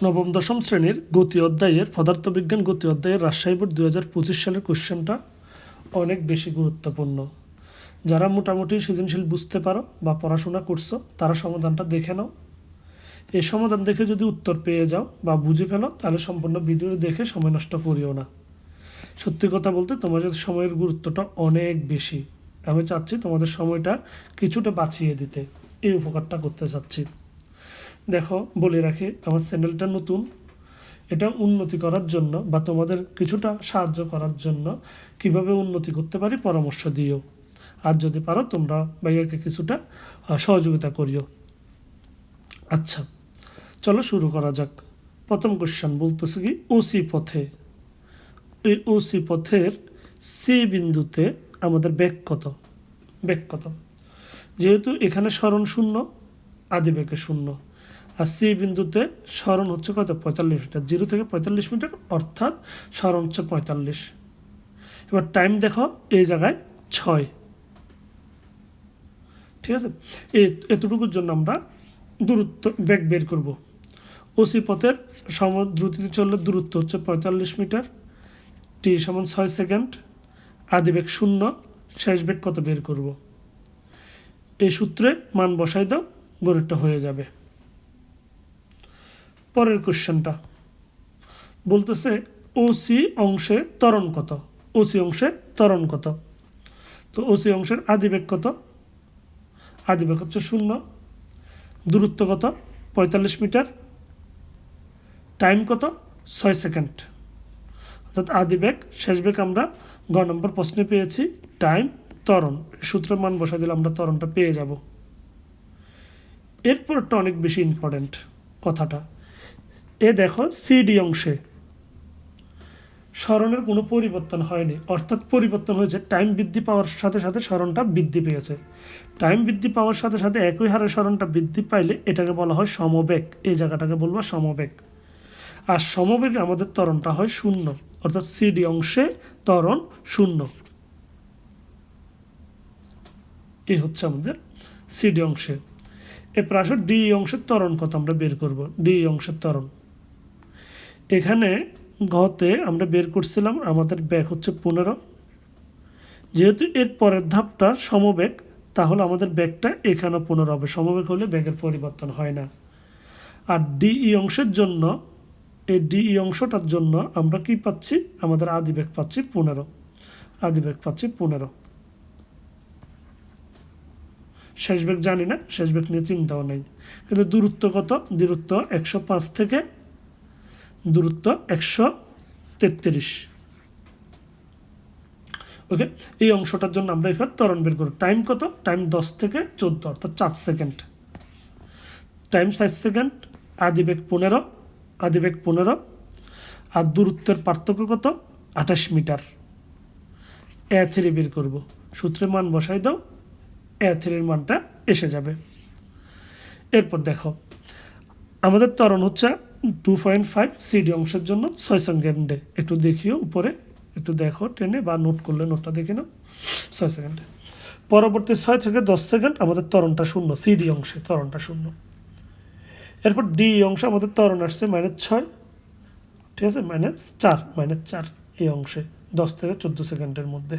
নবম দশম শ্রেণীর গতি অধ্যায়ের পদার্থবিজ্ঞান গতি অধ্যায়ের রাজশাহী বোর্ড 2025 সালের কোশ্চেনটা অনেক বেশি গুরুত্বপূর্ণ। যারা মোটামুটি সৃজনশীল বুঝতে পারো বা পড়াশোনা করছো তারা সমাধানটা দেখে নাও। এই সমাধান দেখে যদি উত্তর পেয়ে যাও বা বুঝে ফেলো তাহলে সম্পূর্ণ ভিডিও দেখে সময় নষ্ট করিও না। সত্যি কথা বলতে তোমাদের সময়ের গুরুত্বটা অনেক বেশি। আমি চাচ্ছি তোমাদের সময়টা কিছুটা বাঁচিয়ে দিতে, এই উপকারটা করতে চাচ্ছি। দেখো, বলে রাখি, আমার চ্যানেলটা নতুন। এটা উন্নতি করার জন্য বা তোমাদের কিছুটা সাহায্য করার জন্য কিভাবে উন্নতি করতে পারি পরামর্শ দিও। আর যদি পারো তোমরা ভাইয়াকে কিছুটা সহযোগিতা করিও। আচ্ছা, চলো শুরু করা যাক। প্রথম কোশ্চেন বলতেছে কি, ওসি পথে, এই ওসি পথের সি বিন্দুতে আমাদের বেগ কত? বেগ কত? যেহেতু এখানে সরণ শূন্য, আদিবেগে শূন্য, আর সি বিন্দুতে সরণ হচ্ছে কত? 45 মিটার। 0 থেকে 45 মিটার, অর্থাৎ সরণ হচ্ছে 45। এবার টাইম দেখো, এই জায়গায় 6। ঠিক আছে, এতটুকুর জন্য আমরা দূরত্ব বেগ বের করব। ওসি পথের সমদ্রুতিতে চললে দূরত্ব হচ্ছে 45 মিটার, টি সমান 6 সেকেন্ড, আদিবেগ 0, শেষ বেগ কত বের করব? এই সূত্রে মান বসাই দাও, গণিতটা হয়ে যাবে। পরের কোশ্চেনটা বলতেছে ওসি অংশে ত্বরণ কত? ওসি অংশে ত্বরণ কত? তো ওসি অংশের আদিবেগ কত? আদিবেগ হচ্ছে 0, দূরত্ব কত? 45 মিটার, টাইম কত? 6 সেকেন্ড। অর্থাৎ আদিবেগ, শেষ বেগ আমরা গ নম্বর প্রশ্নে পেয়েছি, টাইম, ত্বরণ, সূত্রের মান বসা দিলে আমরা ত্বরণটা পেয়ে যাব। এরপরটা অনেক বেশি ইম্পর্টেন্ট কথাটা। দেখো, সিডি অংশে সরণের কোনো পরিবর্তন হয়নি, অর্থাৎ পরিবর্তন হয়েছে টাইম বৃদ্ধি পাওয়ার সাথে সাথে সরণটা বৃদ্ধি পেয়েছে। টাইম বৃদ্ধি পাওয়ার সাথে সাথে একই হারে সরণটা বৃদ্ধি পাইলে এটাকে বলা হয় সমবেগ। এই জায়গাটাকে বলবো সমবেগ। আর সমবেগে আমাদের ত্বরণটা হয় 0, অর্থাৎ সিডি অংশে ত্বরণ 0। এই হচ্ছে আমাদের সিডি অংশে। এরপর আসো ডি অংশের ত্বরণ কত আমরা বের করব। ডি অংশের ত্বরণ এখানে ঘতে আমরা বের করছিলাম, আমাদের বেগ হচ্ছে 15। যেহেতু এর পরের ধাপটা সমবেগ, তাহলে আমাদের বেগটা এখানে 15 হবে। সমবেগ হলে বেগের পরিবর্তন হয় না। আর ডিই অংশের জন্য, এই ডিই অংশটার জন্য আমরা কি পাচ্ছি? আমাদের আদিবেগ পাচ্ছি 15। আদিবেগ পাচ্ছি 15। শেষ বেগ জানি না, শেষ বেগ নিয়ে চিন্তাও নেই। কিন্তু দূরত্ব কত? দূরত্ব 105 থেকে দূরত্ব 133। ওকে, এই অংশটার জন্য আমরা এবার ত্বরণ বের করব। টাইম কত? টাইম 10 থেকে 14, অর্থাৎ 4 সেকেন্ড। টাইম 4 সেকেন্ড, আদিবেগ 15, আদিবেগ 15, আর দূরত্বের পার্থক্য কত? 28 মিটার। A3 বের করব, সূত্রে মান বসাই দাও, A3 এর মানটা এসে যাবে। এরপর দেখো, আমাদের ত্বরণ হচ্ছে 2.5 সিডি অংশের জন্য 6 সেকেন্ডে। একটু দেখিও উপরে, একটু দেখো টেনে, বা নোট করলে নোটটা দেখে নাও। 6 সেকেন্ডে। পরবর্তী 6 থেকে 10 সেকেন্ড আমাদের ত্বরণটা 0, সিডি অংশে ত্বরণটা 0। এরপর ডি অংশে আমাদের ত্বরণ আসছে -6, ঠিক আছে, -4 এই অংশে 10 থেকে 14 সেকেন্ডের মধ্যে।